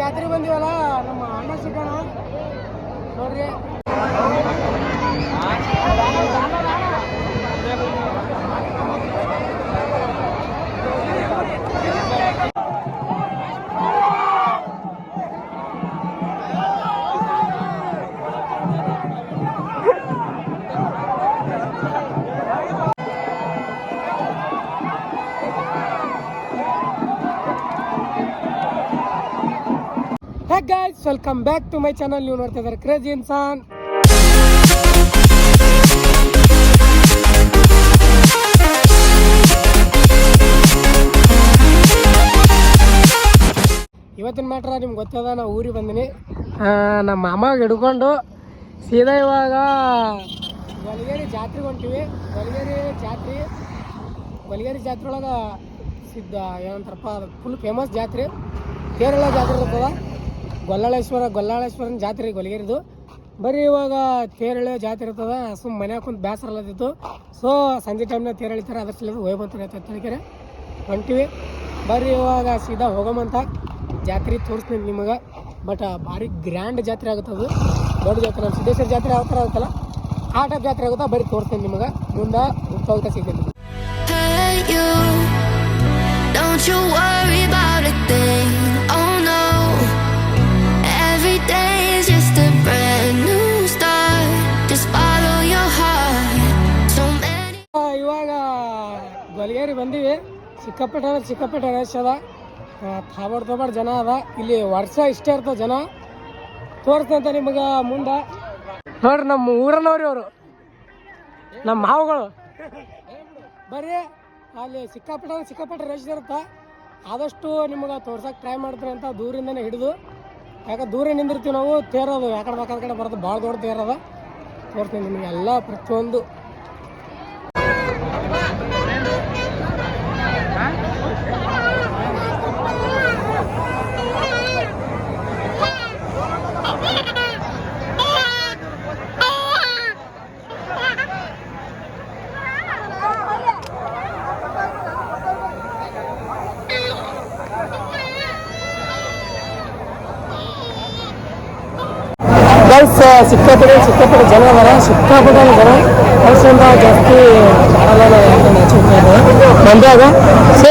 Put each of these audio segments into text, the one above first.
ಜಾತ್ರೆ ಬಂದಿವಲ್ಲ ನಮ್ಮ ಅಣ್ಣ ಸಿಗೋಣ ನೋಡ್ರಿ. Hey guys, welcome back to my channel. ನೀವು ನೋಡ್ತಾ ಇದ್ದಾರೆ ಕ್ರೇಜಿ ಇನ್ಸಾನ್. ಇವತ್ತಿನ ಮ್ಯಾಟ್ರ ನಿಮ್ಗೆ ಗೊತ್ತದ, ನಾವು ಊರಿಗೆ ಬಂದಿನಿ. ನಮ್ಮ ಮಾಮಾಗ ಹಿಡ್ಕೊಂಡು ಸೀದಾ ಇವಾಗ ಗೊಲಗೇರಿ ಜಾತ್ರೆಗೆ ಹೊಂಟಿವಿ. ಗೊಲಗೇರಿ ಜಾತ್ರೆ ಒಳಗೆ ಸಿದ್ಧ ಏನಂತಾರಪ್ಪ, ಅದು ಫುಲ್ ಫೇಮಸ್ ಜಾತ್ರೆ. ಕೇರಳ ಜಾತ್ರೆ ಇರ್ತದ, ಗೊಲ್ಲಾಳೇಶ್ವರನ ಜಾತ್ರೆ ಗೊಲಗೇರಿದು. ಬರೀ ಇವಾಗ ತೇರಳೆ ಜಾತ್ರೆ ಇರ್ತದ. ಸುಮ್ಮ ಮನ್ಯಾಗ ಕುಂತು ಬೇಸರ ಅಲ್ಲದಿತ್ತು. ಸೊ ಸಂಜೆ ಟೈಮ್ನಾಗ ತೇರು ಎಳಿತಾರೆ, ಅದ್ರ ಸಲ ಹೋಗಿ ಬಂತಾರೆ ತಳಿಕೆರೆ ಹೊಂಟಿವಿ. ಬರ್ರಿ ಇವಾಗ ಸೀದಾ ಹೋಗಮಂತ. ಜಾತ್ರೆ ತೋರಿಸ್ತೀನಿ ನಿಮಗೆ. ಬಟ್ ಭಾರಿ ಗ್ರ್ಯಾಂಡ್ ಜಾತ್ರೆ ಆಗುತ್ತೆ. ಅದು ದೊಡ್ಡ ಜಾತ್ರೆ, ನಮ್ಮ ಸಿದ್ದೇಶ್ವರ ಜಾತ್ರೆ ಯಾವ ಥರ ಆಗುತ್ತಲ್ಲ ಆ ಟೈಪ್ ಜಾತ್ರೆ ಆಗುತ್ತಾ. ಬರೀ ತೋರಿಸ್ತೀನಿ ನಿಮಗೆ. ಮುಂದೆ ಹೋಗ್ತಾ ಸಿಗ್ತೀನಿ. Don't you worry about a thing, oh no. Every day is just a brand new start. Just follow your heart. So many. ಇವಾಗ ಗೊಲಗೇರಿ ಬಂದೀವಿ. ಸಿಕ್ಕಾಪಟ್ಟೆ ರಶ್ ಅದ. ಥಾಬಾಡ್ ಜನ ಅದ. ಇಲ್ಲಿ ವರ್ಷ ಇಷ್ಟೇ ಇರ್ತದೆ ಜನ. ತೋರಿಸ್ತಂತ ನಿಮಗೆ ಮುಂದೆ. ನೋಡ್ರಿ ನಮ್ಮ ಊರನ್ನವ್ರಿ ಅವರು, ನಮ್ಮ ಮಾವುಗಳು. ಬರ್ರಿ, ಅಲ್ಲಿ ಸಿಕ್ಕಾಪಟ್ಟೆ ರಶ್ ಇರುತ್ತೆ. ಆದಷ್ಟು ನಿಮಗೆ ತೋರ್ಸಕ್ಕೆ ಟ್ರೈ ಮಾಡ್ತೀರಿ ಅಂತ ದೂರಿಂದನೇ ಹಿಡಿದು. ಯಾಕೆ ದೂರ ನಿಂದಿರ್ತೀವಿ ನಾವು. ತೇರೋದು ಯಾಕಡೆ ಬೇಕಾದ ಕಡೆ ಬರೋದು, ಭಾಳ ದೊಡ್ಡ ತೇರದ. ತೋರಿಸ್ತೀನಿ ನಿಮಗೆ ಎಲ್ಲ ಪ್ರತಿಯೊಂದು. ಸಿಕ್ಕಾಪಟ್ಟೆ ಜನ ಅದಾರ. ಸಿಕ್ಕಾಪಟ್ಟೆ ಜನ ಕೆಲಸದಿಂದ ಜಾಸ್ತಿ ಮಂಡ್ಯಾಗ. ಸೊ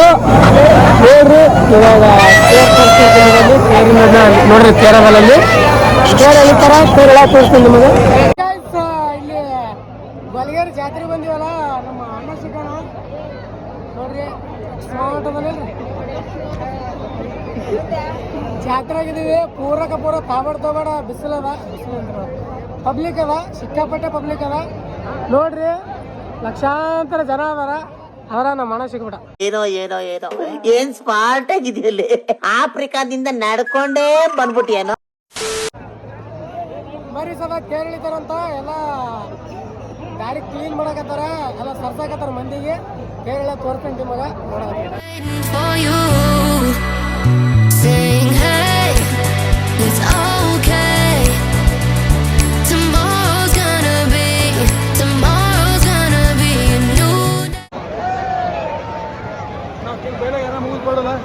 ನೋಡ್ರಿ, ಇವಾಗ ನೋಡ್ರಿ ತೇರದಲ್ಲಿ ತೇರು ಎಳಿತಾರ. ತೇರು ಎಳ ತೋರಿಸ್ತೀನಿ ನಿಮಗೆ. ಇಲ್ಲಿ ಗೊಲಗೇರಿ ಜಾತ್ರೆ ಬಂದಿವಲ್ಲ, ನಮ್ಮ ಅಣ್ಣ ಸಿಗೋಣ ನೋಡ್ರಿ. ಜಾತ್ರೆ ಆಗಿದ್ದೀವಿ. ಪೂರ ತಾಬಾಡ ಬಿಸಿಲದ. ಪಬ್ಲಿಕ್ ಅದ, ಸಿಕ್ಕಾಪಟ್ಟೆ ಪಬ್ಲಿಕ್ ಅದ ನೋಡ್ರಿ. ಲಕ್ಷಾಂತರ ಜನ ಅದಾರ. ನಮ್ಮ ಅಣ್ಣ ಸಿಗ್ಬಿಡ. ಏನೋ ಏನ್ ಸ್ಮಾರ್ಟ್ ಆಗಿದೆಯಲ್ಲಿ. ಆಫ್ರಿಕಾದಿಂದ ನಡ್ಕೊಂಡೇ ಬಂದ್ಬಿಟ್ಟಿಯೇನೋ. ಬರೀ ಸದ ಕೇರಳಿತಾರಂತ ಎಲ್ಲ ದಾರಿ ಕ್ಲೀನ್ ಮಾಡಕತ್ತಾರ, ಎಲ್ಲ ಸರ್ಸಾಕತ್ತಾರ ಮಂದಿಗೆ. ಕೇರಳ ತೋರ್ಸ್ಕೊಂಡಿ ಮಗ ನೋಡಕತ್ತಾರ. Sing hey, it's okay. Tomorrow's gonna be a new day. Now keep better yana move padala.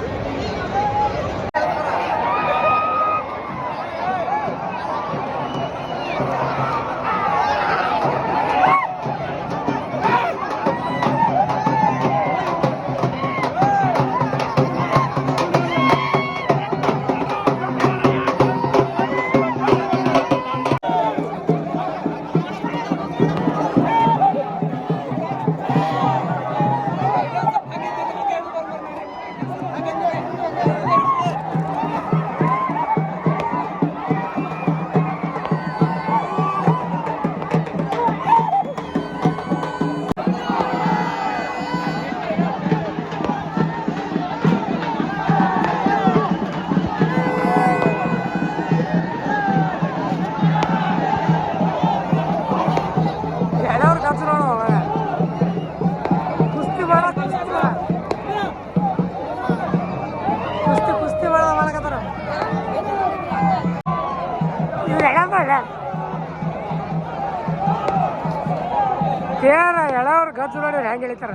ತೇರ ಎಳವ್ರು ಗಚ್ಚು ನೋಡಿ ಹೆಂಗೆ ಎಳಿತಾರ.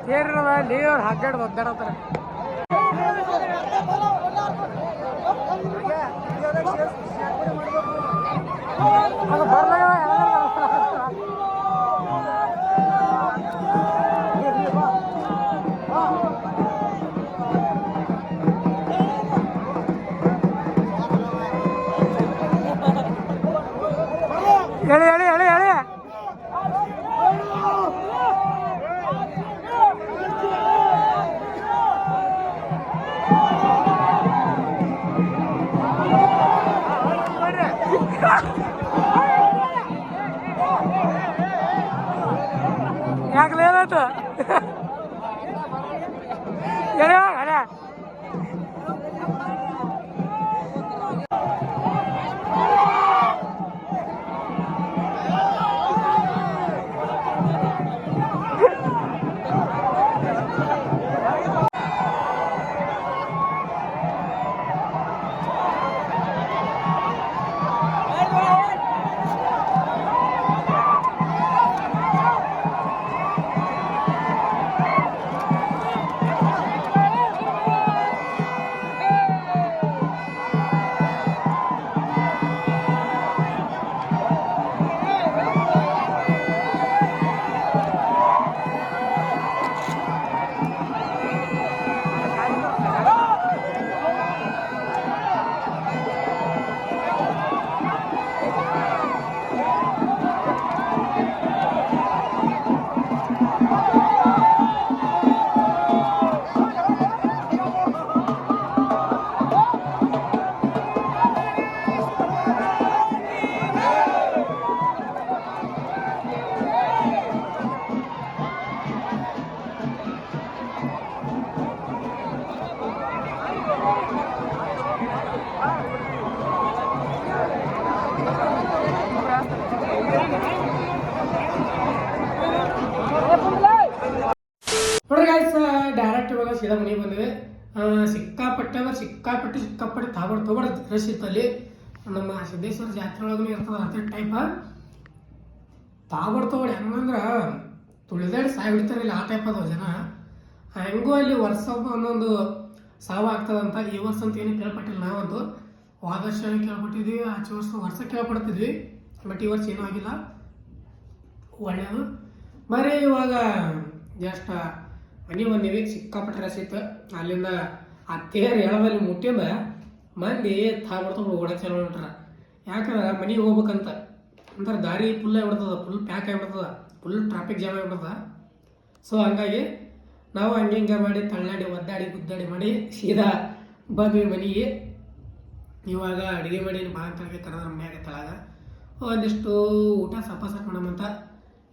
ತೇರಿನ ನೀವ್ರು ಹಗ್ಗಾಡ್ ಒದ್ದಾಡತ್ತಾರ. ಏನಾಯ್ತು ಹೇಳ ನೋಡ್ರಿ ಗಾಯ್ಸ್ ಡೈರೆಕ್ಟ್ ಇವಾಗ ಸೀದಾ ಮನೆಗೆ ಬಂದಿವೆ ಸಿಕ್ಕಾಪಟ್ಟೆ ತಗೊಡ್ ರಶ್ ಇತ್ತಲ್ಲಿ ನಮ್ಮ ಸಿದ್ದೇಶ್ವರ ಜಾತ್ರೆ ಒಳಗೂ ಇರ್ತದ ಅದೇ ಟೈಪ್ ತಗೊಡ್ ಹೆಂಗಂದ್ರ ತುಳಿದಾಡಿ ಸಾಯಿ ಬಿಡ್ತಾರಿಲ್ಲ ಆ ಟೈಪ್ ಅದಾವ ಜನ ಹೆಂಗೋ ಅಲ್ಲಿ ವರ್ಷ ಒಂದೊಂದು ಸಾವು ಆಗ್ತದಂತ ಈ ವರ್ಷ ಅಂತ ಏನು ಕೇಳ್ಪಟ್ಟಿಲ್ಲ ನಾವಂತೂ ಹೋದ ವರ್ಷ ಕೇಳ್ಪಟ್ಟಿದ್ವಿ ಆಚೆ ವರ್ಷ ಕೇಳ್ಪಡ್ತಿದ್ವಿ ಬಟ್ ಈ ವರ್ಷ ಏನೂ ಆಗಿಲ್ಲ ಒಳ್ಳೆಯದು ಬರೀ ಇವಾಗ ಜಸ್ಟ್ ಮನೆ ಬಂದೀವಿ ಸಿಕ್ಕಾಪಟ್ಟೆ ರಸ್ ಇತ್ತು ಅಲ್ಲಿಂದ ಆ ತೇರು ಎಳದಲ್ಲಿ ಮುಟ್ಟಿಂದ ಮಂದಿ ತಾಬಿಡ್ತವ್ರು ಓಡಕ್ಕೆ ಚಾಲು ಮಾಡ್ಬಿಟ್ರ ಯಾಕಂದ್ರೆ ಮನೆಗೆ ಹೋಗ್ಬೇಕಂತ ಅಂದ್ರೆ ದಾರಿ ಫುಲ್ ಆಗಿಬಿಡ್ತದ ಫುಲ್ ಪ್ಯಾಕ್ ಆಗಿಬಿಡ್ತದ ಫುಲ್ ಟ್ರಾಫಿಕ್ ಜಾಮ್ ಆಗಿಬಿಡ್ತದ ಸೊ ಹಂಗಾಗಿ ನಾವು ಹಂಗೆ ಮಾಡಿ ತಳ್ಳಾಡಿ ಒದ್ದಾಡಿ ಗುದ್ದಾಡಿ ಮಾಡಿ ಸೀದಾ ಬಂದ್ವಿ ಮನೆಗೆ ಇವಾಗ ಅಡುಗೆ ಮಾಡಿ ಭಾಳ ತಳಗೆ ಕರೆದ ಮನ್ಯಾಗ ತಳಗ ಒಂದಿಷ್ಟು ಊಟ ಸಪಾಸಟ್ ಮಾಡಮಂತ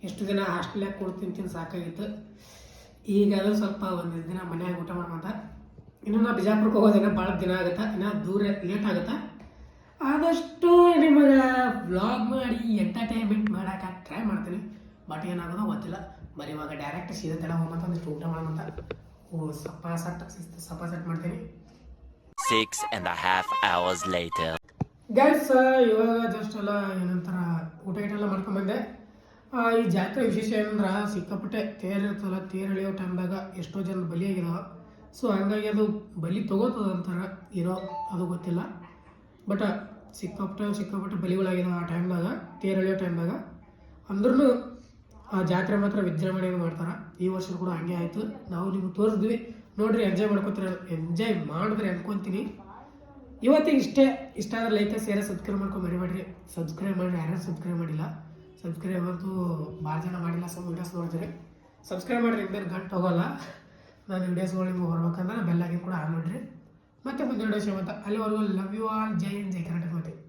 ಎಷ್ಟು ದಿನ ಹಾಸ್ಟೆಲ್ಯಾಗ ಕೊಡು ತಿಂದು ಸಾಕಾಗಿತ್ತು ಈಗ ಅದು ಸ್ವಲ್ಪ ಒಂದಿಷ್ಟು ದಿನ ಮನ್ಯಾಗ ಊಟ ಮಾಡಮಂತ ಇನ್ನು ನಾ ಬಿಜಾಪುರಕ್ಕೆ ಹೋಗೋದಿನ ಭಾಳ ದಿನ ಆಗುತ್ತೆ ಇನ್ನು ದೂರ ಲೇಟ್ ಆಗುತ್ತೆ ಆದಷ್ಟು ನಿಮಗೆ ವ್ಲಾಗ್ ಮಾಡಿ ಎಂಟರ್ಟೈನ್ಮೆಂಟ್ ಮಾಡೋಕೆ ಟ್ರೈ ಮಾಡ್ತೀನಿ ಬಟ್ ಏನಾಗೋದು ಗೊತ್ತಿಲ್ಲ ಬರೀ ಇವಾಗ ಡೈರೆಕ್ಟ್ ಸೀದಾ ತಡ ಹೋಗಂತ ಒಂದಿಷ್ಟು ಊಟ ಮಾಡಮಂತ ಸಪಾಸಟ್ ಮಾಡ್ತೀನಿ 6.5 hours later. ಗೈಸ್ ಇವಾಗ ಜಸ್ಟ್ ಎಲ್ಲ ಏನಂತಾರ ಊಟ ಎಲ್ಲ ಮಾಡ್ಕೊಂಬಂದೆ ಈ ಜಾತ್ರೆ ವಿಶೇಷ ಏನಂದ್ರೆ ಸಿಕ್ಕಾಪಟ್ಟೆ ತೇರು ಇರ್ತಲ್ಲ ತೇರು ಎಳೆಯೋ ಟೈಮ್ದಾಗ ಎಷ್ಟೋ ಜನ ಬಲಿಯಾಗಿದಾವ ಸೊ ಹಂಗಾಗಿ ಅದು ಬಲಿ ತೊಗೋತದ ಅಂತಾರೆ ಏನೋ ಅದು ಗೊತ್ತಿಲ್ಲ ಬಟ್ ಸಿಕ್ಕಾಪಟ್ಟೆ ಬಲಿಗಳಾಗಿದಾವೆ ಆ ಟೈಮ್ದಾಗ ತೇರು ಎಳೆಯೋ ಟೈಮ್ದಾಗ ಅಂದ್ರೂ ಆ ಜಾತ್ರೆ ಮಾತ್ರ ವಿಜೃಂಭಣೆಯನ್ನು ಮಾಡ್ತಾರೆ ಈ ವರ್ಷ ಕೂಡ ಹಂಗೆ ಆಯಿತು ನಾವು ನಿಮ್ಗೆ ತೋರಿಸಿದ್ವಿ ನೋಡ್ರಿ ಎಂಜಾಯ್ ಮಾಡಿದ್ರಿ ಅನ್ಕೊತೀನಿ ಇವತ್ತಿಗೆ ಇಷ್ಟ ಆದ್ರೆ ಲೈಕ್ ಶೇರ್ ಸಬ್ಸ್ಕ್ರೈಬ್ ಮಾಡ್ಕೊಂಡು ಮರಿಬೇಡ್ರಿ ಸಬ್ಸ್ಕ್ರೈಬ್ ಮಾಡಿ ಯಾರು ಸಬ್ಸ್ಕ್ರೈಬ್ ಮಾಡಿಲ್ಲ ಸಬ್ಸ್ಕ್ರೈಬ್ ಅಂತೂ ಭಾಳ ಜನ ಮಾಡಿಲ್ಲ ಸೊ ವೀಡಿಯೋಸ್ ನೋಡ್ತೀರಿ ಸಬ್ಸ್ಕ್ರೈಬ್ ಮಾಡಿರಿ ಇಂದೇನು ಗಂಟು ಹೋಗೋಲ್ಲ ನಾನು ವೀಡಿಯೋಸ್ಗಳು ನಿಮ್ಗೆ ಬರ್ಬೇಕಂದ್ರೆ ಬೆಲ್ಲಾಗಿ ಕೂಡ ಆನ್ ಮಾಡಿರಿ ಮತ್ತೆ ಮುಂದೆ ವಿಡಿಯೋಸ್ ಮತ್ತು ಅಲ್ಲಿವರೆಗೂ love you all Jai Hind Jai Karnataka.